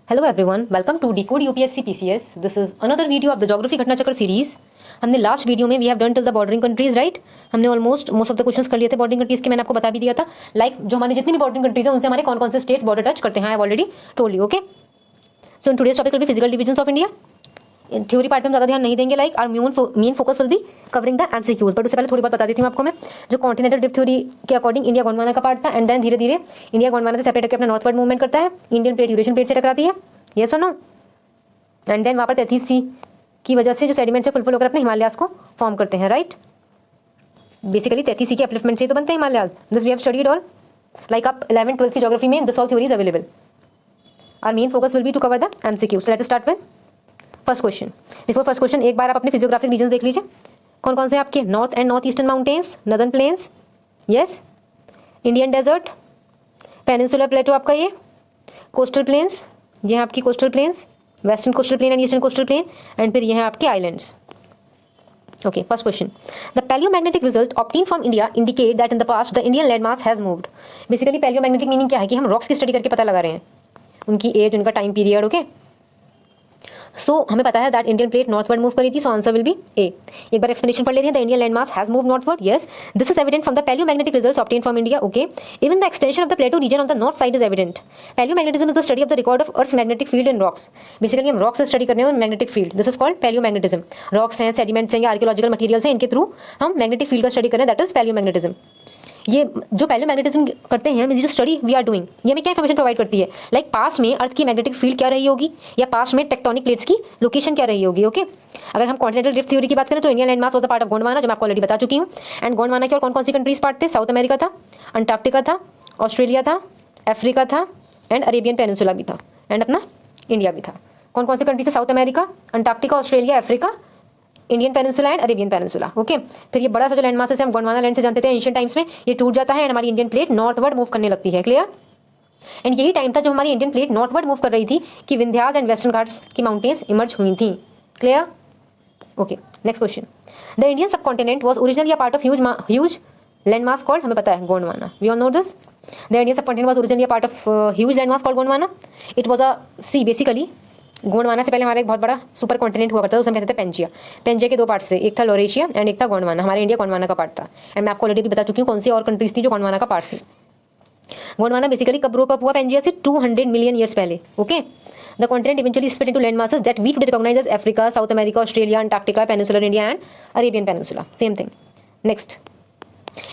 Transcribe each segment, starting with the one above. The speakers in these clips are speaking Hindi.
Hello everyone, welcome to decode UPSC PCS. This is another video of the geography Ghatna Chakra series. हमने लास्ट वीडियो में we have done till the bordering countries, right. हमने almost most of the questions कर लिए थे बॉर्डरिंग कंट्रीज के। मैंने आपको बता भी दिया था जो हमारे जितनी भी बॉर्डरिंग कंट्रीज है उनसे हमारे कौन कौन से स्टेट्स बॉर्डर टच करते हैं। I have already told you, okay. So in today's topic will be physical divisions of India. Theory part में ज़्यादा ध्यान नहीं देंगे, like our main focus will be covering the MCQs. But उससे पहले थोड़ी बात बता देती हूँ आपको मैं। जो कॉन्टिनेंटल ड्रिफ्ट थ्योरी के अकॉर्डिंग इंडिया गोंडवाना का पार्ट था, एंड देन धीरे धीरे इंडिया गोंडवाना से सेपरेट होकर अपना नॉर्थवर्ड मूवमेंट करता है। इंडियन प्लेट यूरेशियन प्लेट से टकराती है, यस और नो। एंड देन वहाँ पर 33C की वजह से जो सेडिमेंट से फुलफिल होकर अपने हिमालयाज को फॉर्म करते हैं, राइट। बेसिकली 33C के अपलिफ्टमेंट से तो बनते हैं Himalayas. This we have studied all, like आप 11th 12th की ज्योग्राफी में this all theories available. Our main focus will be to cover the MCQ. So let us start with first question. Before first question एक बार आप अपने फिजियोग्राफिक रीजन देख लीजिए। कौन कौन से आपके north and north eastern mountains, northern plains, yes, Indian desert, peninsular plateau आपका, ये कोस्टल प्लेन्स, ये है आपकी coastal plains, western coastal plain and eastern coastal plain, and फिर ये है आपके islands. Okay, first question. The palaeomagnetic result obtained from India indicate that in the past the Indian landmass has moved. Basically palaeomagnetic meaning क्या है कि हम रॉक्स की स्टडी करके पता लगा रहे हैं उनकी एज, उनका टाइम पीरियड, ओके। सो हमें पता है that Indian plate northward move करी थी, so answer will be A. एक बार एक्सप्लेनेशन पढ़ लेते हैं। The Indian landmass has move northward, yes, this is evident from the palaeomagnetic results obtained from India, okay. Even the extension of the plateau region on the north side is evident. Palaeomagnetism is the study of the record of earth's magnetic field in rocks. Basically हम रॉक्स से स्टडी करने हैं magnetic field, this is called palaeomagnetism. Rocks हैं, सेडिमेंट्स हैं या आर्कियोलॉजिकल मटेरियल्स हैं, इनके थ्रू हम मैग्नेटिक फील्ड का स्टडी करें, दैट इज पैलियोमैग्नेटिज्म। ये जो पैलियोमैग्नेटिज्म करते हैं, जो स्टडी वी आर डूइंग, ये हमें क्या इन्फॉर्मेशन प्रोवाइड करती है, लाइक पास्ट में अर्थ की मैग्नेटिक फील्ड क्या रही होगी या पास्ट में टेक्टोनिक प्लेट्स की लोकेशन क्या रही होगी, ओके। अगर हम कॉन्टिनेंटल ड्रिफ्ट थ्योरी की बात करें तो Indian landmass was a part of Gondwana, जो मैं आपको ऑलरेडी बता चुकी हूँ। एंड गोंडवाना के और कौन कौन सी कंट्रीज पार्ट थे, साउथ अमेरिका था, अंटार्कटिका था, ऑस्ट्रेलिया था, अफ्रीका था, एंड अरेबियन पेनिनसुला भी था, एंड अपना इंडिया भी था। कौन कौन सी कंट्री थे, south America, Antarctica, Australia, Africa, Indian peninsula and Arabian peninsula, okay. फिर ये बड़ा सा जो लैंड मास है हम गोंडवाना लैंड से जानते थे एंशिएंट टाइम्स में, ये टूट जाता है एंड हमारी इंडियन प्लेट नॉर्थवर्ड मूव करने लगती है, क्लियर। एंड यही टाइम था जो हमारी इंडियन प्लेट नॉर्थवर्ड मूव कर रही थी कि विंध्यास एंड वेस्टर्न घाट्स की माउंटेन्स इमर्ज हुई थी, clear. Okay, next question. The Indian subcontinent was originally a part of huge land mass called, हमें पता है, Gondwana. We all know this. The Indian subcontinent was originally a part of huge land mass called Gondwana. It was a sea, basically Gondwana से पहले हमारा एक बहुत बड़ा सुपर कॉन्टिनेंट हुआ करता था, उसे हम कहते थे पेंजिया। पेंजिया के दो पार्ट से, एक था लॉरेशिया एंड एक था गोंडवाना। हमारे इंडिया गोंडवाना का पार्ट था। एंड मैं आपको ऑलरेडी भी बता चुकी हूँ कौन सी और कंट्रीज थी जो गोंडवाना का पार्ट थी। गोंडवाना बेसिकली कब ग्रो अप हुआ पेंजिया से 200 मिलियन ईयर्स पहले, okay. The continent eventually split into land masses that we today recognise as Africa, South America, Australia, Antarctica, peninsular India and Arabian peninsula, same thing. Next,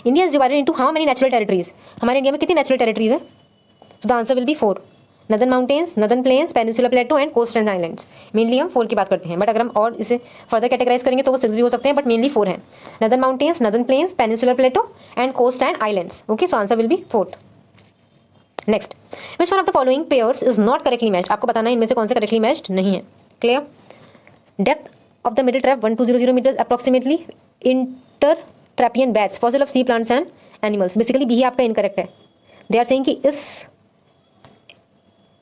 India is divided into how many natural territories. हमारे इंडिया में कितनी नेचुरल टेरिटरीज है, so the answer will be 4। Northern mountains, northern plains, peninsular plateau and coast and islands. Mainly हम 4 की बात करते हैं, बट अगर हम और इसे फर्दर कैटेगराइज करेंगे तो वो 6 भी हो सकते हैं, बट मेनली 4 हैं। Northern mountains, northern plains, peninsular plateau and coast and islands, okay. So answer will be 4th। Next, which one of the following pairs is not correctly matched. आपको बताना है इनमें से कौन से करेक्टली मैच्ड नहीं है, clear. Depth of the middle trap 1200 metres approximately. Intertrappean beds, fossil of sea plants and animals. Basically B ही आपका इनकरेक्ट है। दे आर सेइंग कि इस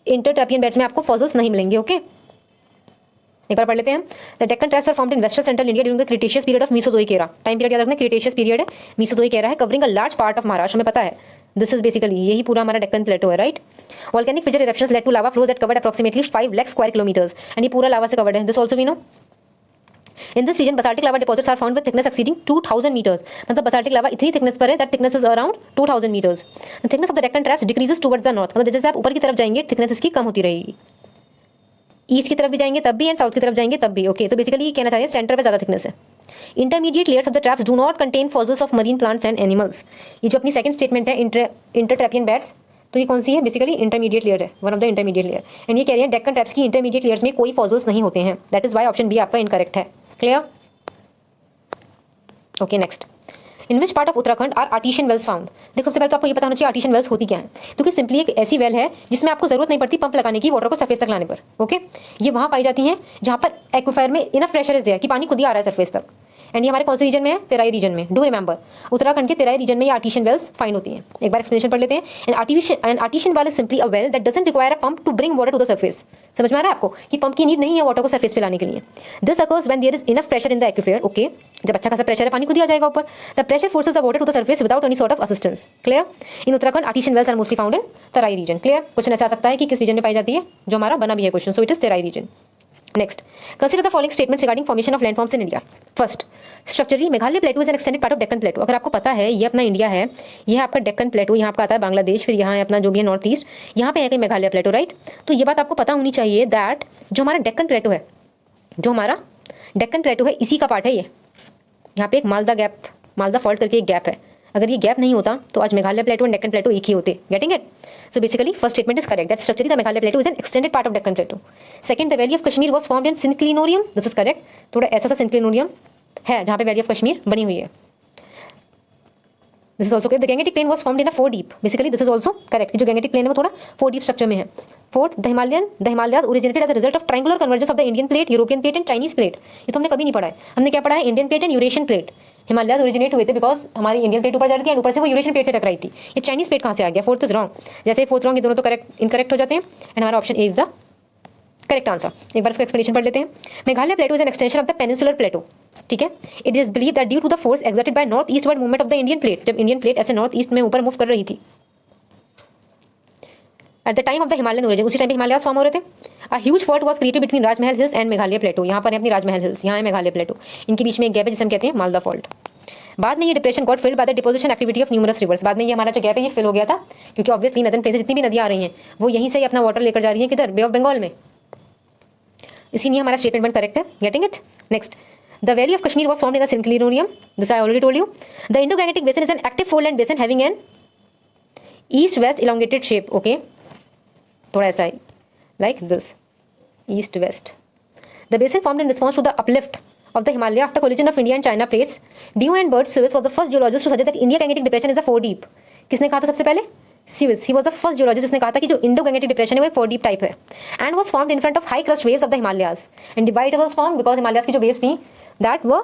इंटरट्रैपियन बेड्स में आपको फॉसिल्स नहीं मिलेंगे, ओके। एक बार पढ़ लेते हैं। The Deccan traps are formed in western central India during the Cretaceous period of Mesozoic era. Time period याद रखना, क्रिटेशियस पीरियड है, मीसोजोइक एरा है, covering a large part of Maharashtra, हमें पता है। दिस इज बेसिकली यही पूरा हमारा डेक्कन प्लेटो है, right. Volcanic fissure eruptions led to lava flows that covered approximately 5 lakh square kilometres, and ये पूरा लावा से कवर्ड है, this also we know. In this region, basaltic lava deposits are found with thickness exceeding 2000 meters. मतलब basaltic lava इतनी thickness पर है that thickness is around 2000 meters. The thickness of the Deccan Traps decreases towards the north. मतलब जैसे आप ऊपर की तरफ जाएंगे thickness इसकी कम होती रहेगी। ईस्ट की तरफ भी जाएंगे तब भी एंड साउथ की तरफ जाएंगे तब भी, ओके। तो बेसिकली ये कहना चाहिए सेंटर पे ज़्यादा थिकनेस है। Intermediate layers of the traps do not contain fossils of marine plants and animals. ये जो अपनी सेकंड स्टेटमेंट है इंटरट्रैपियन बैट्स, तो ये कौन सी है, बेसिकली इंटरमीडिएट लेयर है, one of the intermediate layer. And ये कह रही है डेक्कन ट्रैप्स की इंटरमीडिएट लेयर्स में कोई फॉसिल्स नहीं होते हैं, that is why option B आपका इनकरेक्ट है, clear. Okay, next, in which part of Uttarakhand are artesian wells found. देखो सबसे पहले तो आपको ये पता होना चाहिए आर्टिशियन वेल्स होती क्या है, क्योंकि सिंपली एक ऐसी वेल है जिसमें आपको जरूरत नहीं पड़ती पंप लगाने की वाटर को सरफेस तक लाने पर, ओके। ये वहाँ पाई जाती हैं जहाँ पर एक्विफायर में इनफ प्रेशर इज देयर कि पानी खुद ही आ रहा है सरफेस तक। एंड ये हमारे कौन से रीजन में है? तेराई रीजन में। डू रिमेंबर, उत्तराखंड के तेराई रीजन में ये आर्टिशियन वेल्स फाइंड होती हैं। एक बार एक्सप्लेनेशन पढ़ लेते हैं। An artesian well is simply a well that doesn't require a pump to bring water to the surface. समझ में आ रहा है आपको कि पंप की नीड नहीं है वाटर को सरफेस पे लाने के लिए। This occurs when there is enough pressure in the aquifer. Okay, जब अच्छा खासा प्रेशर है पानी को दिया जाएगा ऊपर। The pressure forces the water to the surface without any sort of assistance. Clear? In Uttarakhand artesian wells are mostly found in Terai region. Clear? Question ऐसा आ सकता है कि किस रीजन में पाई जाती है, जो हमारा बना भी है question, so it is Terai region. Next, consider the following statements regarding formation of landforms in India. First, structurally Meghalaya plateau is N extended part of Deccan प्लेटू। अगर आपको पता है ये अपना इंडिया है, ये है आपका डेक्कन प्लेटू, यहाँ आपका आता है बांग्लादेश, फिर यहाँ है अपना जो भी है नॉर्थ ईस्ट, यहाँ पे है कहीं मेघालय प्लेटू, राइट? तो ये बात आपको पता होनी चाहिए दैट जो हमारा डेक्कन प्लेटू है, जो हमारा डेक्कन प्लेटू है, इसी का पार्ट है ये। यहाँ पे एक मालदा गैप, मालदा फॉल्ट करके एक गैप है। अगर ये गैप नहीं होता तो आज मेघालय प्लेटू एंड डेक्कन प्लेटू एक ही होते। Getting it? So basically, first statement is correct. That structurally the Meghalaya Plateau is an extended part of Deccan Plateau. Second, the Valley of Kashmir was formed in synclinorium. This is correct. थोड़ा ऐसा सा synclinorium है जहाँ पे Valley of Kashmir बनी हुई है. This is also correct. The Gangetic Plain was formed in a 4 deep. Basically, this is also correct. जो Gangetic Plain है वो थोड़ा 4 deep structure में है. Fourth, the Himalayas originated as a result of triangular convergence of the Indian plate, European plate and Chinese plate. ये तो हमने कभी नहीं पढ़ा है. हमने क्या पढ़ा है? Indian plate and Eurasian plate. Himalayas originate हुए थे बिकॉज हमारी इंडियन प्लेट ऊपर जा रही थी एंड ऊपर से वो यूरेशियन प्लेट से टकराई थी। ये चाइनीज प्लेट कहाँ से आ गया? Fourth is wrong. जैसे फोर्थ रॉन्ग, ये दोनों तो करेक्ट इनकरेक्ट हो जाते हैं एंड हमारा option A is the correct answer. एक बार इसका एक्सप्लेनेशन पढ़ लेते हैं। Meghalaya plateau is an extension of the peninsular plateau. ठीक है, it is believe that due to the force exerted by north eastward movement of the Indian plate, जब इंडियन प्लेट ऐसे नॉर्थ ईस्ट में ऊपर मूव कर रही थी at the time of the Himalayan origin, उसी टाइम पे हिमालयाज फॉर्म हो रहे थे। A huge fault was created between Rajmahal hills and Meghalaya प्लेटू। यहाँ पर है अपनी राजमहल हिल्स, यहाँ है मेघालय प्लेटू, इनके बीच में एक गैप है जिसे हम कहते हैं मालदा फॉल्ट। बाद में ये depression got filled by the deposition activity of numerous reverse. बाद में ये हमारा जो गैप है ये फिल हो गया था क्योंकि ऑब्वियसली नदर्न प्लेसेस जितनी भी नदियां आ रही हैं वो यहीं से ही अपना वाटर लेकर जा रही हैं किधर? बे ऑफ बंगाल में। इसीलिए हमारा स्टेटमेंट करेक्ट है। Getting it? Next, the valley of Kashmir was formed in the synclinorium. This I already told you. The Indo-Gangetic basin is an active foreland basin having an east west elongated shape. Okay, थोड़ा ऐसा ही like this, east west. The basin formed in response to the uplift of the Himalaya after collision of India and China plates. Dew and Bert Suez was the first geologist to suggest that Indo-Gangetic depression is a 4 deep. किसने कहा था सबसे पहले? Suez. He was the first geologist जिसने कहा था कि जो Indo-Gangetic depression है वो एक 4 deep type है and was formed in front of high crust waves of the Himalayas. And why it was formed? Because Himalayas की जो waves थी that were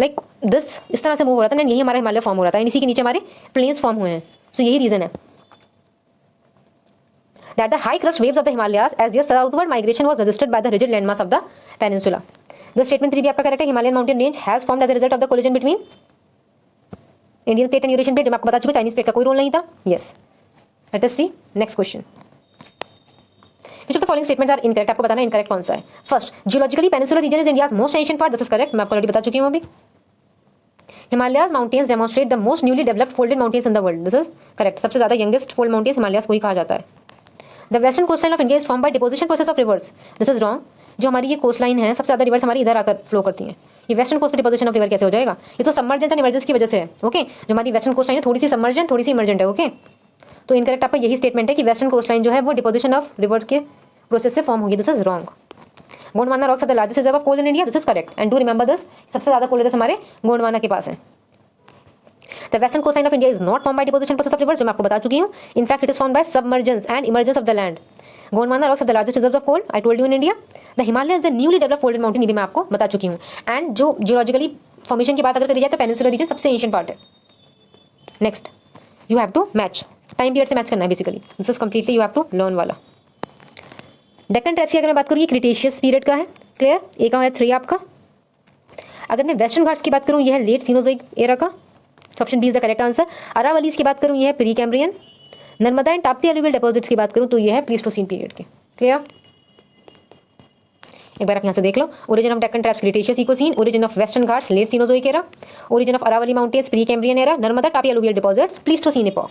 like this, इस तरह से मूव हो रहा था एंड यही हमारा हिमालय फॉर्म हो रहा था एंड इसी के नीचे हमारे प्लेन्स फॉर्म हुए हैं। सो यही रीजन है that the high crust waves of the Himalayas as their southward migration was resisted by the rigid landmass of the peninsula. The statement 3 भी आपका करेक्ट है। Himalayan mountain range has formed as a result of the collision between Indian plate and Eurasian plate. जब आपको बता चुके चाइनीज प्लेट का कोई रोल नहीं था। Yes, let us see next question. Which of the following statements are incorrect? आपको बताना है इनकरेक्ट कौन सा है। First, geologically peninsular reason is India's most ancient part. This is correct, मैं आपको ऑलरेडी बता चुकी हूं अभी। Himalayas mountains demonstrate the most newly developed folded mountains in the world. This is correct, सबसे ज्यादा यंगेस्ट फोल्ड माउंटेन्स हिमालयाज को ही कहा जाता है। The western coastline of India is form by deposition process of reverse. This is wrong. जो हमारी ये कोस्ट लाइन है सबसे ज्यादा रिवर्स हमारी इधर आकर फ्लो करती हैं। ये वेस्टर्न कोस्ट पे डिपोजिशन ऑफ रिवर कैसे हो जाएगा? ये तो सबमर्जेंस एंड इमर्जेंस की वजह से है। ओके, जो हमारी वेस्टर्न कोस्ट लाइन है थोड़ी सी सबमर्जेंट थोड़ी सी इमर्जेंट है। ओके, तो इनकरेक्ट आपका यही स्टेटमेंट है कि वेस्टर्न कोस्ट लाइन जो है वो डिपोजिशन ऑफ रिवर के प्रोसेस से फॉर्म होगी। This is wrong. Gondwana rocks are the largest reserve of coal in India. This is correct and do remember this, सबसे ज्यादा कोल रिजर्व हमारे गोंडवाना के पास है। The western coastline of India is not formed by deposition process of rivers, जो मैं आपको बता चुकी हूँ। In fact, it is formed by submergence and emergence of the land. Gondwana rocks are the largest reserves of coal. I told you in India. The Himalayas is the newly developed folded mountain. ये भी मैं आपको बता चुकी हूँ। And जो geologically formation की बात अगर करी जाए तो पेनिनसुलर रीजन सबसे एंशिएंट पार्ट है। Next, you have to match, time period से मैच करना है बेसिकली। This is completely you have to learn वाला। डेक्कन ट्रैप्स की अगर मैं बात करूँ ये क्रिटेशियस पीरियड का है। क्लियर? ए का है 3 आपका। अगर मैं वेस्टर्न घाट्स की बात करूँ ये है लेट सीनोजोइक एरा का, तो option B is the correct answer. Aravallis की बात करूँ ये है pre Cambrian. Narmada and Tapti alluvial deposits की बात करूँ तो ये है प्लीस्टोसीन पीरियड के। क्लियर? एक बार आप यहाँ से देख लो। Origin of Deccan traps Cretaceous Eocene, origin of western Ghats late Cenozoic era, origin of Aravalli mountains Precambrian era, Narmada Tapti alluvial deposits Pleistocene epoch.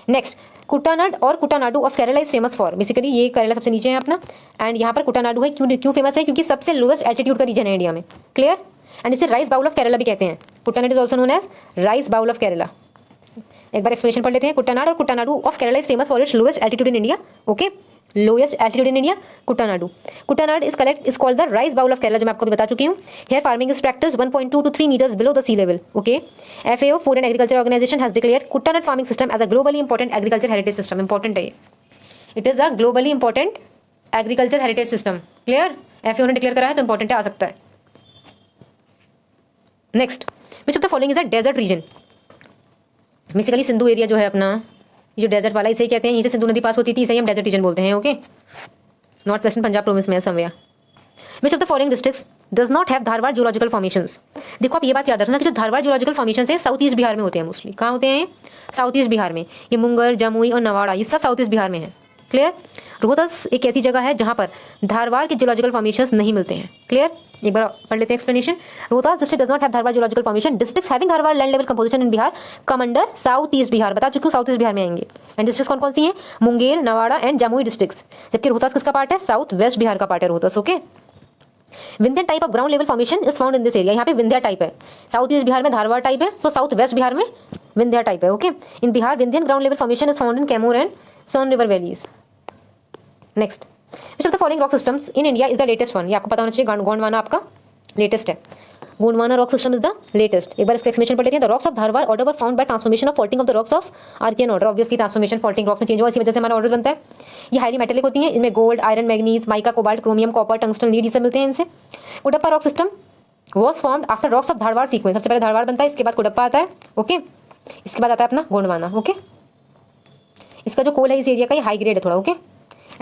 Next, Kuttanad और Kuttanadu of Kerala is famous for, basically ये केरला सबसे नीचे है अपना एंड यहाँ पर कुटानाडू है। क्यों फेमस है? क्योंकि सबसे लोएस्ट एल्टीट्यूड का रीजन है इंडिया में। क्लियर? एंड इसे राइस बाउल ऑफ केरला भी कहते हैं। Kuttanad is also known as rice bowl of Kerala. एक बार एक्सप्लेनेशन पढ़ लेते हैं। कुटानाड और Kuttanadu of Kerala is famous for its lowest altitude in India. Okay, lowest altitude in India Kuttanadu. Kuttanad is called the rice bowl of Kerala, जो मैं आपको भी बता चुकी हूँ। Hair farming is practice 1.2 to 3 meters below the sea level. Okay, FAO food and agriculture organisation has declared Kuttanad farming system as a globally important agriculture heritage system. Important है ये, it is a globally important agriculture heritage system. Clear? FAO ने डिक्लेयर करा है तो इंपॉर्टेंट है, आ सकता है। Next, which of the following is a desert region? Basically Sindhu area जो है अपना, ये जो डेजर्ट वाला, इसे ही कहते हैं, नीचे सिंधु नदी पास होती थी, इसे ही हम डेजर्ट रीजन बोलते हैं। Okay, north western Punjab province में somewhere. Which of the following districts does not have Dharwad geological formations? देखो आप ये बात याद रखना कि जो धारवाड़ जियोलॉजिकल फॉर्मेशंस है साउथ ईस्ट बिहार में होते हैं मोस्टली। कहाँ होते हैं? साउथ ईस्ट बिहार में। ये मुंगर, जमुई और नवाड़ा, ये सब साउथ ईस्ट बिहार में है। क्लियर? रोहतस एक ऐसी जगह है जहां पर धारवाड़ के जियोलॉजिकल फॉर्मेशंस नहीं मिलते हैं। क्लियर? एक बार पढ़ लेते हैं explanation. Rohtas district does not have Dharwad geological formation. Districts having Dharwad land level composition in Bihar come under south east Bihar. बता चुकी हूँ साउथ ईस्ट बिहार में आएंगे। एंड डिस्ट्रिक्ट्स कौन कौन सी हैं? Munger, Nawada and Jamui districts. जबकि रोहतास किसका पार्ट है? साउथ वेस्ट बिहार का पार्ट है Rohtas. Okay, Vindhya type of ground level formation is found in this area. यहाँ पे विंध्या टाइप है। साउथ ईस्ट बिहार में धारवाड़ टाइप है, तो साउथ वेस्ट बिहार में विंध्या टाइप है। Okay, in Bihar Vindhyan ground level formation is found in Kaimur and Son river valleys. Next, which of the following rock systems in India is the latest one? ये आपको पता होना चाहिए। गोंडवाना आपका लेटेस्ट है। Gondwana rock system is the latest. एक बार इसका एक्सप्लेनेशन पढ़ लेते हैं। The rocks of Dharwar order were found by transformation of faulting of the rocks of Archean order. Obviously transformation faulting rocks में चेंज हुआ, इसी वजह से हमारा ऑर्डर बनता है। ये हाईली मेटेलिक होती हैं। इनमें gold, iron, manganese, mica, cobalt, chromium, copper, tungsten, lead, ये सब मिलते हैं इनसे। Cuddapah rock system was formed after rocks of Dharwar sequence. सबसे पहले धारवाड़ बनता है, इसके बाद कुडप्पा आता है। ओके, इसके बाद आता है अपना गोंडवाना। ओके, इसका जो कोल है इस एरिया का, ये हाई ग्रेड है थोड़ा। ओके,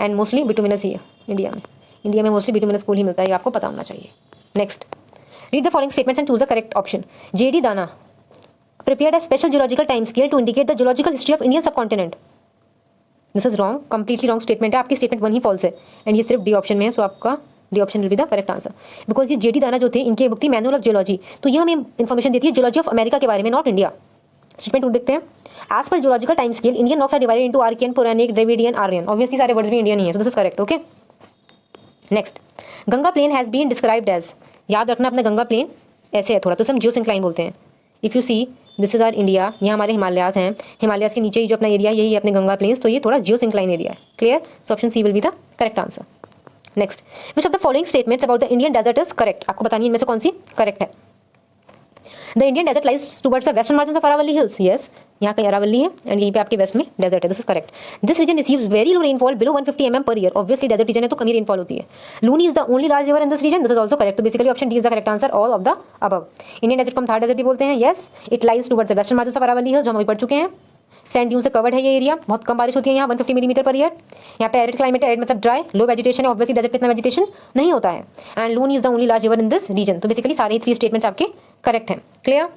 एंड मोस्टली बिटुमिनस ही है इंडिया में मोस्टली बिटुमिनस कोल ही मिलता है, ये आपको पता होना चाहिए। Next, read the following statements and choose the correct option. JD दाना prepared a special geological time scale to indicate the geological history of Indian subcontinent. This is wrong, completely wrong statement है। आपकी स्टेटमेंट 1 ही फॉल्स है एंड ये सिर्फ डी ऑप्शन में है, सो आपका D option will be the correct answer. Because ये जेडी दाना जो थे, इनकी बुक थी मैनुअल ऑफ जियोलॉजी, तो ये हमें इन्फॉर्मेशन देती है जियोलॉजी ऑफ अमेरिका के बारे में, नॉट इंडिया। स्टेटमेंट देखते हैं। As per geological time scale Indian rocks are divided into Archaean, Puranic, Dravidian, Aryan. Obviously सारे वर्ड्स भी इंडियन ही है, so this is correct. Okay, next, Ganga plain has been described as. याद रखना अपना गंगा प्लेन ऐसे है थोड़ा, तो हम जियोसिंक्लाइन बोलते हैं। If you see this is R India, यहाँ हमारे हिमालयाज हैं, हिमालयाज के नीचे ही जो अपना एरिया यही है अपने गंगा प्लेन्स, तो ये थोड़ा जियोसिंक्लाइन एरिया है। Clear? So option C will be the correct answer. Next, which of the following statements about the Indian desert is correct? आपको बतानी है इनमें से कौन सी करेक्ट है। The Indian desert lies towards the western margin of Aravalli hills. Yes, यहाँ कहीं अरावली है एंड यहीं पे आपके वेस्ट में डेजर्ट है। This is correct. This region receives very low rainfall below 150 mm per year. Obviously desert region है तो कम ही रेनफॉल होती है। Luni is the only large river in this region. This is also correct. तो basically option D is the correct answer, all of the above. Indian desert को हम थार डेजर्ट भी बोलते हैं। Yes, it lies towards the western margin of Aravalli hills, जो हम अभी पढ़ चुके हैं। सैंड ड्यून से कवर्ड है ये एरिया, बहुत कम बारिश होती है यहाँ, 150 मिलीमीटर पर ईयर। यहाँ पे एरिड क्लाइमेट है, एरिड मतलब ड्राई, लो वेजिटेशन है। ऑब्वियसली डेजर्ट पे इतना वेजिटेशन नहीं होता है। And Luni is the only large river in this region. तो बेसिकली सारे 3 स्टेटमेंट्स आपके करेक्ट हैं। क्लियर?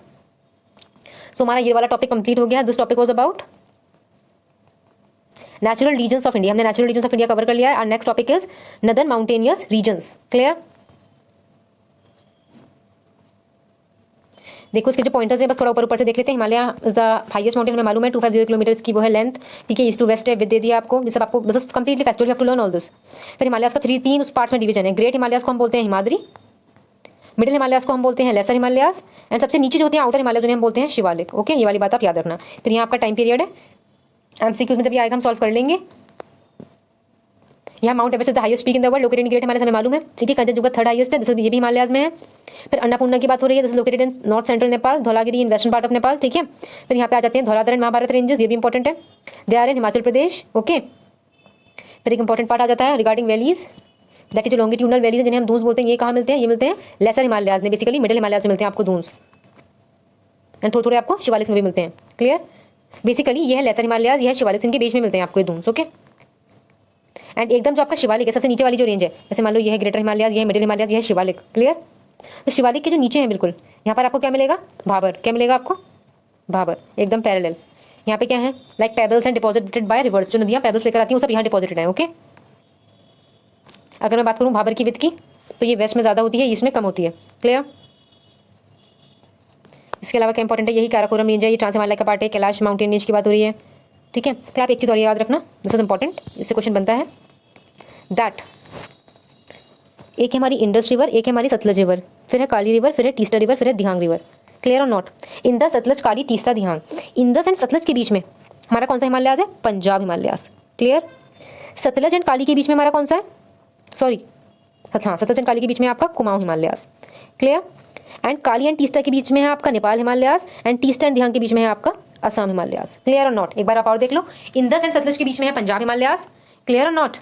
सो हमारा ये वाला टॉपिक कंप्लीट हो गया। This topic was about natural regions of India. हमने natural regions of India cover कर लिया है। और next topic is northern mountainous regions. Clear? देखो इसके जो पॉइंटर्स है बस थोड़ा ऊपर ऊपर से देख लेते हैं। Himalaya is the highest mountain, हमें मालूम है 250 किलोमीटर की वो है लेंथ। ठीक है, ईस्ट टू वेस्ट है, विद दे दिया आपको। ये सब आपको बस completely factual, you have to learn all this. फिर हिमालय का 3 उस पार्ट्स में डिवीजन है। ग्रेट हिमालयास को हम बोलते हैं हिमाद्री, मिडिल हिमालयास को हम बोलते हैं लेसर हिमालयास, एंड सबसे नीचे जो होते हैं आउटर हिमालय जिन्हें हम बोलते हैं शिवालिक। ओके, ये वाली बात आप याद रखना। फिर यहाँ आपका टाइम पीरियड है, एमसीक्यूज में जब ये आएगा हम सॉल्व कर लेंगे। यहाँ mount Everest is the highest peak in the world, located in great Himalaya, हमें मालूम है। ठीक है, कंचनजुंगा 3rd हाईएस्ट है, ये भी हिमालयाज में है। फिर अन्नपूर्णा की बात हो रही है, this is located in north central Nepal, Dhaulagiri in western part of Nepal. ठीक है, फिर यहाँ पे आ जाते हैं धौलाधर एंड महाभारत रेंजेस, ये भी इंपॉर्टेंट है, they are in Himachal Pradesh. Okay, फिर एक इंपॉर्टेंट पार्ट आ जाता है regarding valleys, that is longitudinal valleys जिन्हें हम दून्स बोलते हैं। ये कहाँ मिलते हैं? ये मिलते हैं लेसर हिमालयाज में, बेसिकली मिडिल हिमालयाज में मिलते हैं आपको दून्स, एंड थोड़े थोड़े आपको शिवालिक में भी मिलते हैं। क्लियर? बेसिकली ये है लेसर हिमालयाज, ये है शिवालिक, इनके बीच में मिलते हैं आपको ये दून्स। ओके, एंड एकदम जो आपका शिवालिक है, सबसे नीचे वाली जो रेंज है, जैसे मान लो ये है ग्रेटर हिमालयाज, ये है मिडिल हिमालयाज, ये है शिवालिक। क्लियर? तो शिवालिक के जो नीचे है बिल्कुल, यहाँ पर आपको क्या मिलेगा? भाबर। क्या मिलेगा आपको? भाबर, एकदम पैरेलल। यहाँ पे क्या है? Like pebbles and deposited by rivers, जो नदियाँ पेबल्स लेकर आती हैं वो सब यहाँ डिपॉजिटेड है। ओके, अगर मैं बात करूँ भाबर की विड्थ की, तो ये वेस्ट में ज़्यादा होती है, ईस्ट में कम होती है। क्लियर? इसके अलावा क्या इंपॉर्टेंट है? यही काराकोरम रेंज है, ये ट्रांस हिमालय का पार्ट है, कैलाश माउंटेन रेंज की बात हो रही है। ठीक है, फिर आप एक चीज़ और याद रखना, दिस इज इंपॉर्टेंट, इससे क्वेश्चन बनता है दैट एक है हमारी इंडस रिवर, एक है हमारी सतलज रिवर, फिर है काली रिवर, फिर है टीस्टा रिवर, फिर है दिहांग रिवर। क्लियर और not? Indus, Sutlej, Kali, Teesta, Dihang. Indus and Sutlej के बीच में हमारा कौन सा हिमालयाज है? पंजाब हिमालयाज। क्लियर? सतलज एंड काली के बीच में हमारा कौन सा है? सॉरी, हाँ, सतलज एंड काली के बीच में आपका Kumaon Himalayas. Clear? And Kali and Teesta के बीच में है आपका नेपाल हिमालयाज, एंड टीस्टा एंड दिहांग के बीच में है आपका असम हिमालयाज। क्लियर और नॉट? एक बार आप और देख लो, इंदस एंड सतलज के बीच में है पंजाब हिमालयाज। क्लियर और नॉट?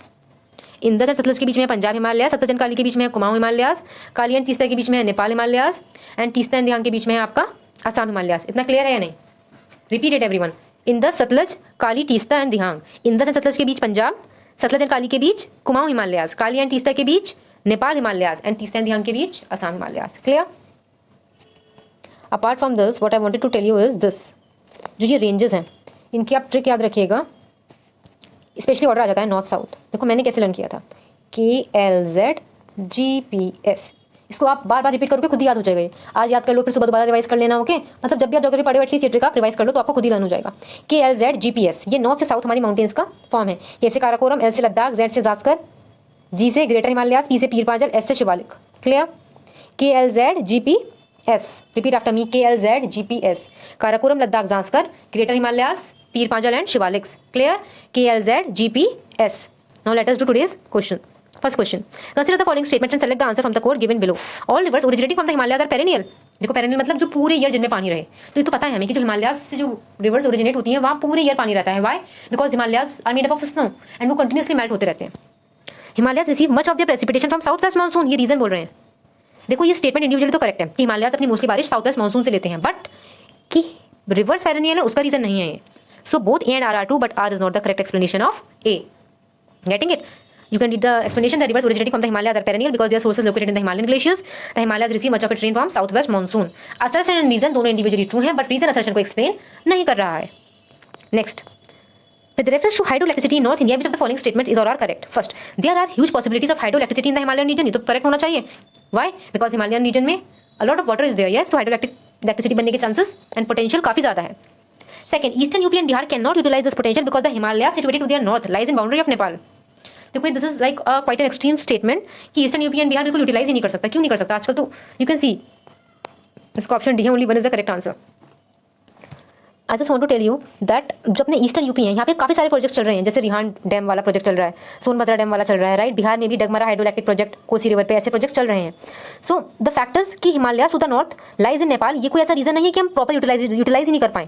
इंदस एंड सतलज के बीच में है पंजाब हिमालय, सतलज एंड काली के बीच में है कुमाऊं हिमालयास, काली एंड तीस्ता के बीच में है नेपाल हिमालयास, एंड तीस्ता एंड दिहांग के बीच में है आपका असम हिमालयास। इतना क्लियर है या नहीं? Repeat it everyone. Indus, Sutlej, Kali, Teesta and Dihang. Indus and Sutlej के बीच पंजाब, सतलज एंड काली के बीच कुमाऊं हिमालयास, काली एंड तीस्ता के बीच नेपाल हिमालयास, एंड तीस्ता एंड दिहांग के बीच Assam Himalayas. Clear? Apart from this what I wanted to tell you is this, जो ये रेंजेस हैं इनकी आप ट्रिक याद रखिएगा, स्पेशली ऑर्डर आ जाता है नॉर्थ साउथ। देखो मैंने कैसे लर्न किया था, KLZ GPS, इसको आप बार बार रिपीट करोगे खुद ही याद हो जाएगा। ये आज याद कर लो, फिर सुबह दोबारा रिवाइज कर लेना। ओके, मतलब जब भी आप ज्योग्राफी पढ़े एटलीस्ट ये ट्रिक आप रिवाइज कर लो तो आपको खुद ही लर्न हो जाएगा। KLZ GPS, ये नॉर्थ से साउथ हमारी माउंटेन्स का फॉर्म है। ए से काराकोरम, L से लद्दाख, Z से जास्कर, G से ग्रेटर हिमालयास, P से पीर पांचल, S से Shivalik. Clear? KLZ GPS, repeat after me, KLZ GPS, Karakoram, Ladakh, Zanskar, greater Himalayas, Pir Panchal and Shivaliks. Clear? KLZ GPS। Now let us do today's question. First question, consider the following statements and select the answer from the code given below. All rivers originating from the Himalayas are perennial. देखो पेरेनियल मतलब जो पूरे ईयर जिनमें पानी रहे। तो ये तो पता है हमें कि जो हिमालयाज से जो रिवर्स ओरिजिनेट होती है वहाँ पूरे ईयर पानी रहता है। Why? Because Himalayas are made up of snow and वो कंटिन्यूसली मेल्ट होते रहते हैं। Himalayas receive much of the precipitation from south west monsoon. ये रीजन बोल रहे हैं। देखो ये स्टेटमेंट इंडिविजुअली तो करेक्ट है कि हिमालयाज अपनी मोस्टली बारिश साउथ वेस्ट मानसून से लेते हैं, बट कि रिवर्स पेरेनियल है उसका रीजन नहीं है ये। So both A and R are true, but R is not the correct explanation of A. Getting it? You can read the explanation. The rivers originating from the Himalayas are perennial because their sources located in the Himalayan glaciers. The Himalayas receive much of its rain from southwest monsoon. Assertion and reason दोनों individually true हैं, but reason assertion को explain नहीं कर रहा है. Next. With reference to hydroelectricity in North India, which of the following statements is or are correct? First, there are huge possibilities of hydroelectricity in the Himalayan region. ये तो correct होना चाहिए. Why? Because Himalayan region में a lot of water is there. Yes, so hydroelectricity बनने के chances and potential काफी ज़्यादा है. Second, Eastern UP and Bihar cannot utilize this potential because the Himalayas situated to their north lies in boundary of Nepal. देखो this is like quite an extreme statement कि Eastern UP and Bihar बिल्कुल यूटिलाइज ही नहीं कर सकता। क्यों नहीं कर सकता? आजकल तो you can see इसका ऑप्शन डी है, only one is the correct answer. I just want to tell you that जो अपने ईस्टर्न यूपी है यहाँ पे काफी सारे प्रोजेक्ट्स चल रहे हैं, जैसे रिहान डैम वाला प्रोजेक्ट चल रहा है, सोनभद्रा डैम वाला चल रहा है, राइट? बिहार में भी डगमरा हाइड्रोइलेक्ट्रिक प्रोजेक्ट कोसी रिवर पे ऐसे प्रोजेक्ट्स चल रहे हैं। सो द फैक्टर्स कि Himalaya to the north lies in Nepal, ये कोई ऐसा रीजन नहीं है कि हम प्रॉपर यूटिलाइज ही नहीं कर पाए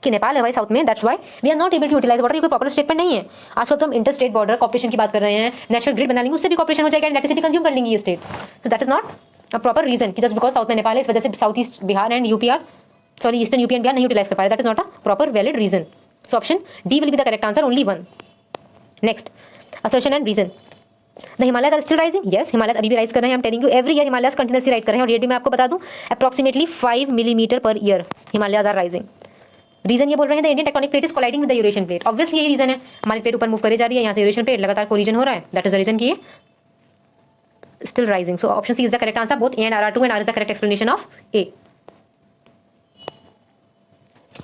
कि नेपाल है भाई साउथ में, that's why we are not able to utilize water. ये कोई प्रॉपर स्टेटमेंट नहीं है। आजकल तो हम इंटर स्टेट बॉर्डर कॉपरेशन की बात कर रहे हैं, नेशनल ग्रिड बना लेंगे, उससे भी कॉपरेशन हो जाएगा, इलेक्ट्रिसिटी कंज्यूम कर लेंगे ये states. So that is not a proper reason कि जस्ट बिकॉज साउथ में नेपाल है इस वजह से south east Bihar and UP or eastern UP and Bihar नहीं यूटिलाइज कर पा रहे। That is not a proper valid reason. So option D will be the correct answer, only one. Next, assertion and reason. The Himalayas are still rising. Yes, Himalayas अभी भी राइज कर रहे हैं। आई am telling you every year Himalayas continuously rise कर रहे हैं। और ये भी मैं आपको बता दूं approximately 5 millimetre per year Himalayas are rising. Reason ये बोल रहे हैं the Indian tectonic plate is colliding with the Eurasian plate. Obviously यही रीजन है, हमारी प्लेट ऊपर मूव करे जा रही है, यहाँ से यूरेशियन प्लेट लगातार कोलिजन हो रहा है, दैट इज द रीजन की still rising. So option C is the correct answer, both A and R are true and R is the correct explanation of A.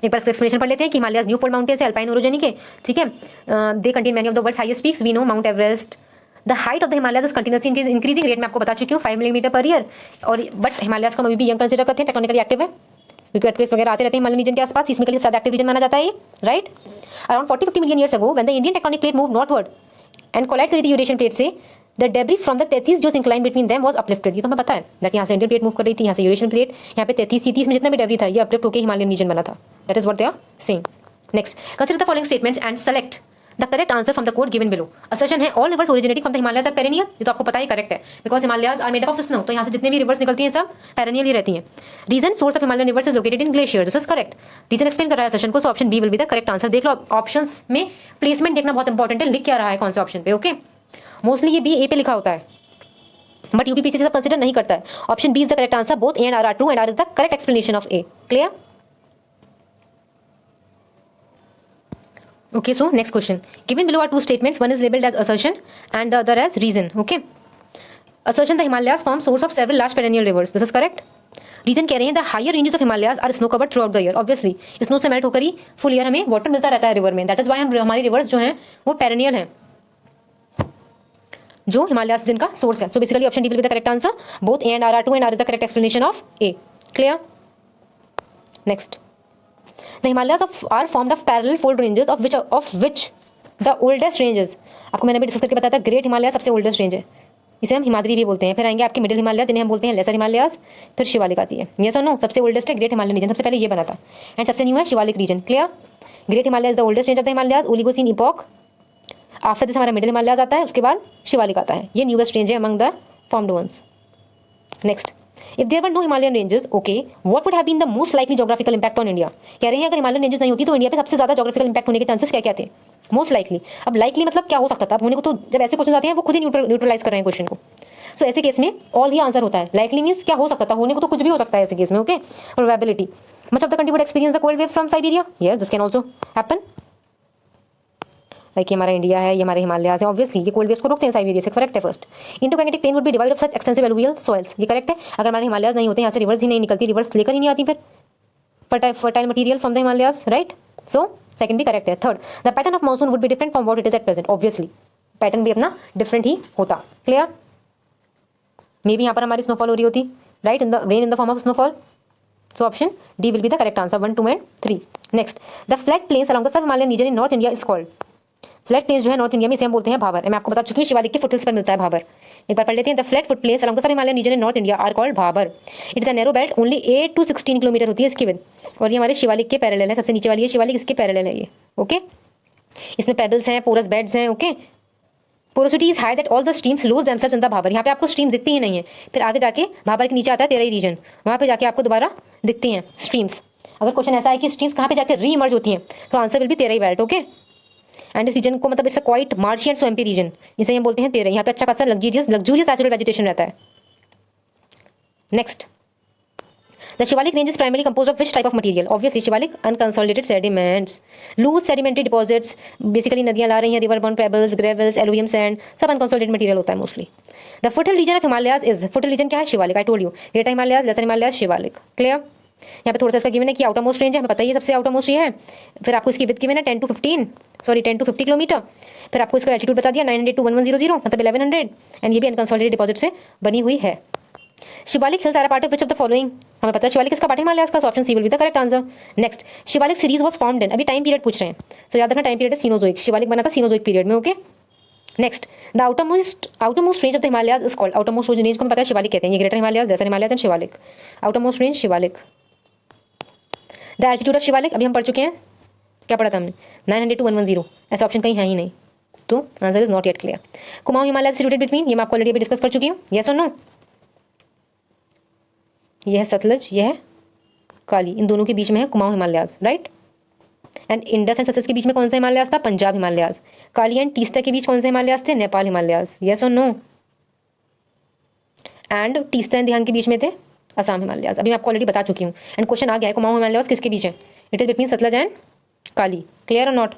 एक बार एक्सप्लेनेशन पढ़ लेते हैं कि हिमालयस न्यू फोल्ड माउंटेन्स है, अल्पाइन ओरिजिन के, ठीक है। They contain many of the world's highest peaks. We know Mount Everest. The height of the Himalayas is continuously increasing rate में आपको बता चुकी हूँ 5 मिलीमीटर पर ईयर। और बट हिमालयस को अभी भी यंग कंसिडर करते हैं, टेक्टोनिकली एक्टिव है क्योंकि अर्थक्वेक्स वगैरह आते रहते हैं हिमालयन रीजन के आसपास, सिस्मिकली ज्यादा एक्टिव रीजन माना जाता है, right. Around 40-50 million years ago when the Indian tectonic plate move northward and collide with the Eurasian plate से the debris from the Tethys जो incline between them was uplifted. ये तो हमें पता है दैट यहाँ से इंडियन प्लेट मूव कर रही थी, यहाँ से यूरेशियन प्लेट, यहाँ पे 33 में जितना भी डेब्री था ये अपलिफ्ट होकर हिमालयन रीजन बना था। That is what they are saying. Next, consider the following statements and select the correct answer from the code given below. Assertion है all rivers originating from the Himalayas are perennial. ये तो आपको पता ही करेक्ट है because Himalayas are made up of snow, तो यहाँ से जितने भी रिवर्स निकलती हैं सब पेरेनियल ही रहती हैं। Reason source of Himalayan rivers is located in glacier, this is correct. Reason explain कर रहा है असर्शन को, so option B will be the correct answer. देख लो ऑप्शंस में प्लेसमेंट देखना बहुत इंपॉर्टेंट है, लिख क्या रहा है कौन से ऑप्शन पे। ओके, मोस्टली ये बी ए पे लिखा होता है बट यूपी पीछे सब कंसिडर नहीं करता है। Option B is the correct answer, both A and R are true and R is the correct explanation of A. Clear? Okay, so next question. Given below are two statements. One is labeled as assertion and the other as reason. Okay. Assertion: the Himalayas form source of several large perennial rivers. This is correct. Reason कह रहे हैं the higher ranges of Himalayas are snow covered throughout the year. Obviously, snow से मेल्ट होकर ही फुल ईयर हमें वाटर मिलता रहता है रिवर में. That is why हमारी रिवर्स जो हैं वो पेरेनियल हैं, जो हिमालयास जिनका सोर्स है. So basically option D will be the correct answer. Both A and R are true and R is the correct explanation of A. Clear? Next. The Himalayas are formed of parallel fold ranges of which the oldest range is. आपको मैंने भी डिस्कस करके बताया था ग्रेट हिमालय सबसे ओल्डेस्ट रेंज है, इसे हम हिमाद्री भी बोलते हैं. फिर आएंगे आपके मिडिल हिमालय जिन्हें हम बोलते हैं लेसर हिमालयास, फिर शिवालिक आती है. ये सुनो, सबसे ओल्डेस्ट है ग्रेट हिमालयन रीजन, सबसे पहले ये बना था, एंड सबसे न्यू है Shivalik region. Clear? Great Himalaya is the oldest range of the Himalayas, Oligocene epoch. After this हमारा मिडिल हिमालयाज आता है, उसके बाद शिवालिक आता है। ये न्यूएस्ट रेंज है among the formed ones. Next, if there were no Himalayan ranges, okay, what would have been the most likely geographical impact on India. कह रहे हैं अगर हिमालयन रेंजेस नहीं होती तो इंडिया पे सबसे ज्यादा ज्योग्राफिकल इंपैक्ट होने के चांसेस क्या क्या थे। मोस्ट लाइकली, अब लाइकली मतलब क्या हो सकता था, अब होने को तो जब ऐसे क्वेश्चन आते हैं वो खुद ही न्यूट्रलाइज कर रहे हैं क्वेश्चन को। सो ऐसे केस में ऑल ही आंसर होता है। लाइकली मींस क्या हो सकता था, होने को तो कुछ भी हो सकता है ऐसे केस में। Okay, probability, much of the country would experience the cold waves from Siberia, yes this can also happen. Like ये हमारा इंडिया है, ये हमारे हिमालयाज है, ऑब्वियसली ये कोल्ड वेव्स को रोकते हैं साइबेरिया से, करेक्ट है first. Intermagnetic plain would be divide of such extensive alluvial soils, ये करेक्ट है। अगर हमारे हिमालयाज नहीं होते, यहाँ से रिवर्स ही नहीं निकलती, रिवर्स लेकर ही नहीं आती फिर fertile material from the Himalayas, right. So second भी करेक्ट है। Third, the pattern of monsoon would be different from what it is at present, obviously pattern भी अपना डिफरेंट ही होता। क्लियर, मे बी यहाँ पर हमारी स्नोफॉल हो रही होती, right, in the rain in the form of snowfall. So option D will be the correct answer 1, 2 and 3। Next, the flat plains along the sub Himalayan region in north India is called, flat plains जो है नॉर्थ इंडिया में इसे हम बोलते हैं भाबर। मैं आपको बता चुकी हूँ शिवालिक के फुटहिल्स पर मिलता है भाबर। एक बार पढ़ लेते हैं, the flat foot plains along the sub Himalayan region in north India are called Bhabar. It is a narrow belt, only 8 to 16 kilometre होती है इसकी विड्थ, और ये हमारे शिवालिक के पैरेलल है। सबसे नीचे वाली है शिवालिक, इसके पैरेलल है ये। ओके, इसमें पेबल्स हैं, पोरस बेड्स हैं। Okay, porosity is high that all the streams lose themselves in the Bhabar. यहाँ पे आपको स्ट्रीम दिखती ही नहीं है, फिर आगे जाके भाबर के नीचे आता है तेराई रीजन, वहाँ पे जाके आपको दोबारा दिखती हैं स्ट्रीम्स। अगर क्वेश्चन ऐसा है कि स्ट्रीम्स कहाँ पे जाके री इमर्ज होती हैं, तो answer will be Terai belt. Okay, and इस रीजन को मतलब it's a quite marshy and swampy region, इसे हम बोलते हैं तेराई। यहाँ पे अच्छा खासा लग्जूरियस नेचुरल वेजिटेशन रहता है। Next, the Shivalik range is primary compose of which type of material, obviously Shivalik unconsolidated sediments, loose sedimentary deposits, basically नदियां ला रही हैं, river borne pebbles, gravels, alluvium sand, सब अनकंसोलिडेटेड मटेरियल होता है mostly. The foothill region of Himalayas is, foothill region क्या है, Shivalik. I told you, greater Himalayas, lesser Himalayas, Shivalik. Clear, यहाँ पे थोड़ा सा इसका गिवन है कि आउटर मोस्ट रेंज है, हमें पता ही है सबसे आउटर मोस्ट ये है। फिर आपको इसकी विड्थ गिवन है 10 to 50 किलोमीटर। फिर आपको इसका एल्टीट्यूड बता दिया 900 to 1100 मतलब 1100, एंड ये भी अनकंसोलिडेटेड डिपॉजिट से बनी हुई है। Shivalik hills are a part of which of the following, हमें पता है शिवालिक किसका पार्ट है, हिमालयाज का। Option C will be the correct answer. Next, Shivalik series was formed in, अभी टाइम पीरियड पूछ रहे हैं तो याद रखना टाइम पीरियड है सीनोजोइक, शिवालिक बना था सीनोजोइक पीरियड में। Okay, next, the outermost range of the Himalayas is called, outermost range को हमें पता है शिवालिक कहते हैं। ये greater Himalayas, lesser Himalayas and Shivalik. Outermost range Shivalik. The altitude of Shivalik अभी हम पढ़ चुके हैं, क्या पढ़ा था हमने, 900 to 110, ऐसा ऑप्शन कहीं है ही नहीं, तो answer is not yet clear. Kumaon Himalaya situated between, ये मैं आपको ऑलरेडी अभी डिस्कस कर चुकी हूँ, यस और नो। यह है सतलज, यह है काली, इन दोनों के बीच में है Kumaon Himalayas, right. And Indus and Sutlej के बीच में कौन सा हिमालयाज था, पंजाब हिमालयाज। काली एंड तीस्ता के बीच कौन से हिमालयाज थे, नेपाल हिमालयाज, यस और नो। एंद तीस्ता एंड दिहांग के बीच में थे असम हिमालयाज, अभी मैं आपको ऑलरेडी बता चुकी हूँ। एंड क्वेश्चन आ गया है कुमाऊं हिमालयाज किसके बीच है, it is between Sutlej and Kali. Clear और not,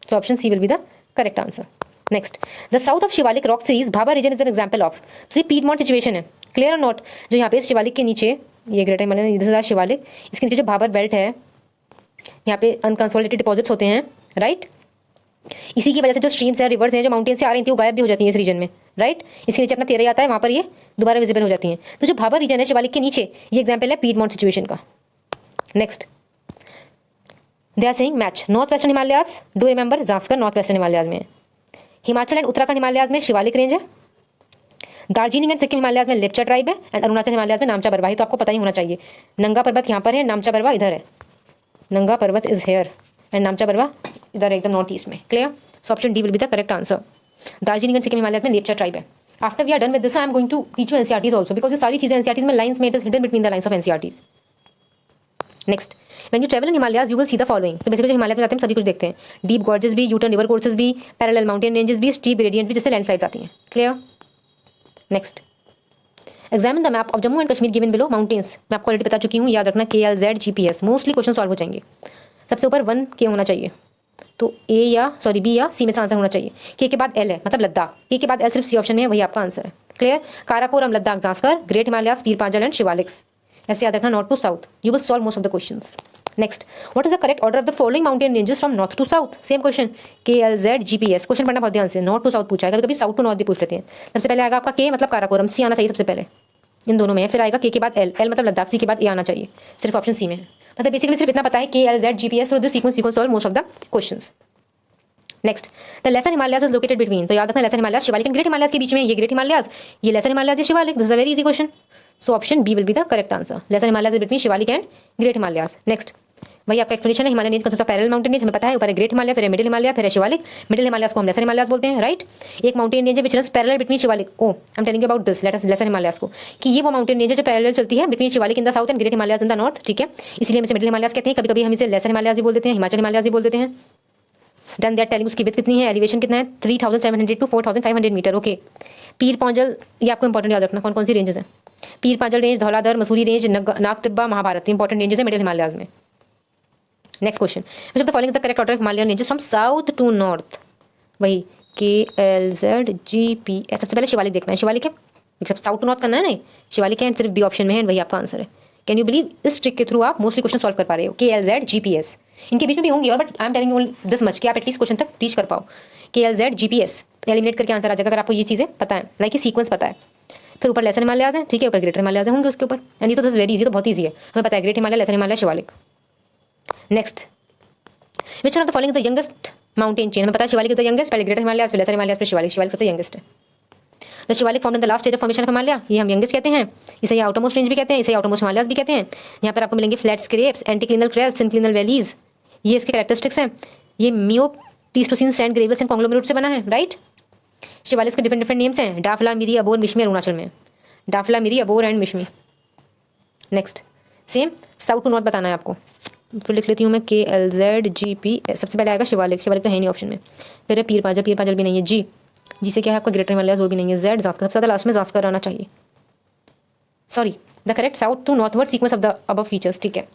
so option C will be the correct answer. Next, the south of Shivalik rock series Bhabar region is an example of, तो ये पीडमॉन्ट सिचुएशन है। क्लियर और नॉट, जो यहाँ पे शिवालिक के नीचे, ये ग्रेटर हिमालयन, इधर शिवालिक, इसके नीचे जो भाबर बेल्ट है, यहाँ पे अनकंसोलिडेटेड डिपॉजिट्स होते हैं, राइट। इसी की वजह से जो स्ट्रीम्स हैं, रिवर्स हैं, जो माउंटेन से आ रही थी वो गायब भी हो जाती है इस रीजन में, राइट। इसके नीचे अपना तेराई आता है, वहाँ पर ये दोबारा विजिबल हो जाती हैं। तो जो भाबर रीजन है शिवालिक के नीचे, ये एग्जाम्पल है पीडमॉन्ट सिचुएशन का। Next, they are saying match north western Himalayas, do remember Zaskar north western Himalayas में है, हिमाचल एंड उत्तराखंड हिमालयाज में शिवालिक रेंज है, दार्जिलिंग एंड सिक्किम हिमालयाज में लेप्चा ट्राइब है, एंड अरुणाचल हिमालयाज में नामचा बरवा है, तो आपको पता ही होना चाहिए। नंगा पर्वत यहाँ पर है, नामचा बरवा इधर है, Nanga Parbat is here and Namcha Barwa इधर एकदम नॉर्थ ईस्ट में। Clear, so option D will be the correct answer. Darjeeling and Sikkim Himalayas में लेप्चा ट्राइब है। After we are done with this I am going to teach you NCERTs also, because ये सारी चीजें एनसीईआरटीज में लाइंस में it is hidden between the lines of NCERTs. Next, when you travel in Himalayas you will see the following, तो बेसिकली जब हिमालय में जाते हैं सभी कुछ देखते हैं, डीप गॉर्जेस भी, यूटर्न रिवर कोर्सेज भी, पैरेलल माउंटेन रेंजेस भी, स्टीप ग्रेडियंट भी, जिससे लैंडस्लाइड्स आती हैं। Clear, next, examine the map of Jammu and Kashmir given below mountains, मैं आपको ऑलरेडी बता चुकी हूँ, याद रखना KLZ GPS, mostly question solve हो जाएंगे। सबसे ऊपर 1K होना चाहिए, तो B या C में से आंसर होना चाहिए। K के बाद L है मतलब लद्दाख, K के बाद L सिर्फ C ऑप्शन में है, वही आपका आंसर है। Clear, Karakoram, Ladakh, Zaskar, great Himalayas, Pir Panchal and Shivaliks, ऐसे याद रखना, north to south, you will solve most of the questions. Next, what is the correct order of the following mountain ranges from north to south, same question, KLZ GPS, question पढ़ना बहुत ध्यान से, नॉर्थ टू साउथ पूछा है, कभी कभी साउथ टू नॉर्थ भी पूछ लेते हैं। सबसे पहले आएगा आपका K मतलब काराकोरम, C आना चाहिए सबसे पहले, इन दोनों में। फिर आएगा K के बाद L मतलब लद्दाख, C के बाद A आना चाहिए, सिर्फ ऑप्शन C में है। मतलब बेसिकली सिर्फ इतना पता है KLZ GPS, so this sequence solve most of the questions. Next, the lesser Himalayas is located between, तो याद रखना lesser Himalayas Shivalik and great Himalayas के बीच में, ये ग्रेट हिमालयाज, ये लेसर हिमालयाज, ये Shivalik, this is a very easy question, so option B will be the correct answer. Lesser Himalayas is between Shivalik and great Himalayas. Next, वही आपका एक्सप्लेनेशन है। Himalayan range consist of parallel mountain range, हमें पता है, ऊपर है ग्रेट हिमालय, फिर है मिडिल हिमालय, फिर है शिवालिक। मिडिल हिमालयस को हम लेसर हिमालयस बोलते हैं, राइट। एक माउंटेन रेंज है which runs parallel between Shivalik. Oh I am telling you about this lesser Himalayas को, कि ये वो माउंटेन रेंज है जो पैरेलल चलती है between Shivalik in the south and great Himalayas in the north, ठीक है। इसलिए हम इसे मिडिल हिमालयस कहते हैं। कभी कभी हम इसे लेसर हिमालयस भी बोल देते हैं, हिमाचल हिमालयस भी बोल देते हैं। देन दैट टेलिंग उसकी विड्थ कितनी है, एलिवेशन कितना है, 3700 टू 4500 मीटर, ओके। पीर पांजल, ये आपको इंपॉर्टेंट याद रखना, कौन कौन सी रेंजेस हैं। Pir Panjal range, Dhauladhar, Mussoorie range, Nag Tibba, Mahabharat, important ranges है मिडिल हिमालयस में। Next question, which of the following is the correct order of Himalayan ranges from south to north. वही KLZGPS। सबसे पहले शिवालिक देखना है, शिवालिक है, साउथ टू नॉर्थ करना है, नहीं शिवालिक है, सिर्फ बी ऑप्शन में है, वही आपका आंसर है। कैन यू बिलीव इस ट्रिक के थ्रू आप मोस्टली क्वेश्चन सॉल्व कर पा रहे हो। KLZGPS, इनके बीच में भी होंगी और, but I am telling you this much कि आप एटलीस्ट क्वेश्चन तक रीच कर पाओ। KLZGPS एलिमिनेट करके आंसर आ जाएगा अगर आपको ये चीज़ें पता है, लाइक सीक्वेंस पता है। फिर ऊपर लेसर हिमालयाज है, ठीक है, ऊपर ग्रेटर हिमालयाज होंगे उसके ऊपर। एंड ये तो दिस वेरी इजी, तो बहुत ईजी है, हमें पता है great Himalaya, lesser Himalaya, Shivalik. Next, which one of the following is the youngest mountain chain. हमें पता है शिवालिक इज द यंगेस्ट, पहले ग्रेटर हिमालयाज, फिर लेसर हिमालयाज, फिर शिवालिक। शिवालिक सबसे यंगेस्ट है। The Shivalik found in the last stage of formation of Himalaya, ये हम यंगेस्ट कहते हैं। इसे आउटरमोस्ट रेंज भी कहते हैं, इसे आउटरमोस्ट हिमालयाज भी कहते हैं। यहाँ पर आपको मिलेंगे फ्लैट स्क्रेप्स, एंटीक्लिनल क्रेस्ट, सिंक्लिनल वैलीज, ये इसके कैरेक्टरिस्टिक्स हैं। ये मियोप्लीस्टोसीन सैंड ग्रेवल्स एंड कॉन्ग्लोमेरेट से बना है, राइट। शिवालिक के डिफरेंट डिफरेंट नेम्स हैं, डाफला, मिरी, अबोर, मिश्मी, अरुणाचल में Dafla, Miri, Abor and Mishmi. Next, same south to north बताना है आपको, फिर लिख लेती हूँ मैं KLZGPS। सबसे पहले आएगा शिवालिक, शिवालिक तो है नहीं ऑप्शन में। फिर है पीर पांजल, पीर पांजल भी नहीं है। जी से क्या है आपका ग्रेटर हिमालयाज, वो भी नहीं है। Z जास्कर, सबसे ज़्यादा लास्ट में जास्कर आना चाहिए। Sorry, the correct south to northward sequence of the above features, ठीक है।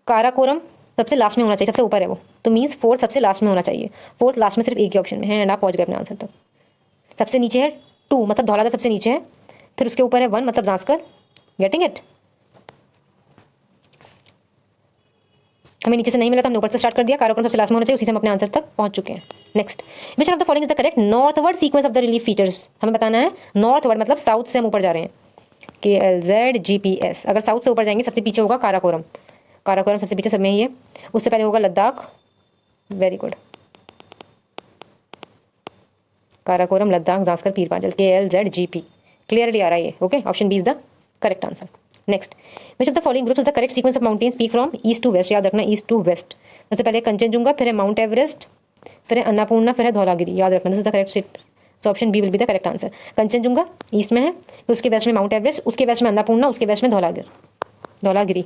काराकोरम सबसे लास्ट में होना चाहिए, सबसे ऊपर है वो, तो मीन्स फोर्थ सबसे लास्ट में होना चाहिए। फोर्थ लास्ट में सिर्फ एक ही ऑप्शन में है, एंड आप पहुंच गए अपने आंसर तक। सबसे नीचे है 2, मतलब धौलाधर सबसे नीचे है, फिर उसके ऊपर है 1, मतलब जास्कर। Getting it? हमें नीचे से नहीं मिला था, हमने ऊपर से स्टार्ट कर दिया। काराकोरम सबसे लास्ट में होना चाहिए, उसी से हम अपने आंसर तक पहुंच चुके हैं। Next, which of the following is the correct northward sequence of the relief features. हमें बताना है नॉर्थवर्ड, मतलब साउथ से हम ऊपर जा रहे हैं। KLZGPS, अगर साउथ से ऊपर जाएंगे सबसे पीछे होगा काराकोरम। काराकोरम सबसे पीछे सब में ही है, उससे पहले होगा Ladakh. Very good, Karakoram, Ladakh, Zaskar, Pir Panjal, KLZGP clearly आ रहा है ये, okay. Option B is the correct answer. Next, which of the following groups is the correct sequence of mountains peak from east to west. याद रखना, ईस्ट टू वेस्ट। सबसे पहले कंचनजुंगा, फिर है माउंट एवरेस्ट, फिर है अन्नपूर्णा, फिर है धौलागिरी। याद रखना, this is the correct ship, so option B will be the correct answer. Kanchenjunga east में है, फिर उसके वेस्ट में माउंट एवरेस्ट, उसके वेस्ट में अन्नपूर्णा, उसके वेस्ट में धौलागिरी।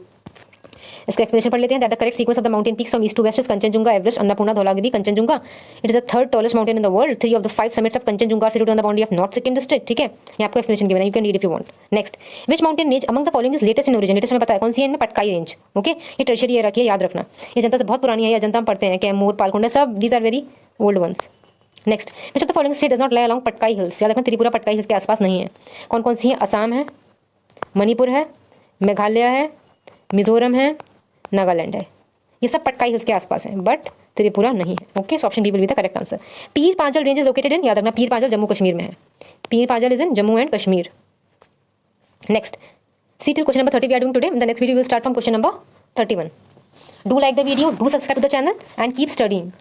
इसका एक्सप्लेनेशन पढ़ लेते हैं। That the correct sequence of the mountain peaks from east to west is Kanchenjunga, Everest, Annapurna, Dhaulagiri. Kanchenjunga it is the third tallest mountain in the world. 3 of the 5 summits of Kanchenjunga are situated on the boundary of north Sikkim district, ठीक है। ये आपको एक्सप्लेनेशन गिवन है, you can read if you want. Next, which mountain range among the following is latest in origin. Latest में बताया कौन सी है इनमें, पटकाई रेंज, ओके। ये टर्शियरी एरा की है, याद रखना। ये जनता से बहुत पुरानी है, ये जनता हम पढ़ते हैं, कैमूर, पालकोंडा, सब these are very old ones. Next, which of the following state does not lie along Patkai hills. याद रखना, त्रिपुरा पटकाई हिल्स के आसपास नहीं है। कौन कौन सी है, असम है, मणिपुर है, मेघालय है, मिजोरम है, नागालैंड है। ये सब पटकाई हिल्स के आसपास हैं, बट त्रिपुरा नहीं है, okay. So option B will be the correct answer. Pir Panjal range is located in, याद रखना, पीर पांजल जम्मू कश्मीर में है। Pir Panjal is in Jammu and Kashmir. Next, see till question number 30 we are doing today. In the next video we will start from question number 31. Do like the video, do subscribe to the channel and keep studying.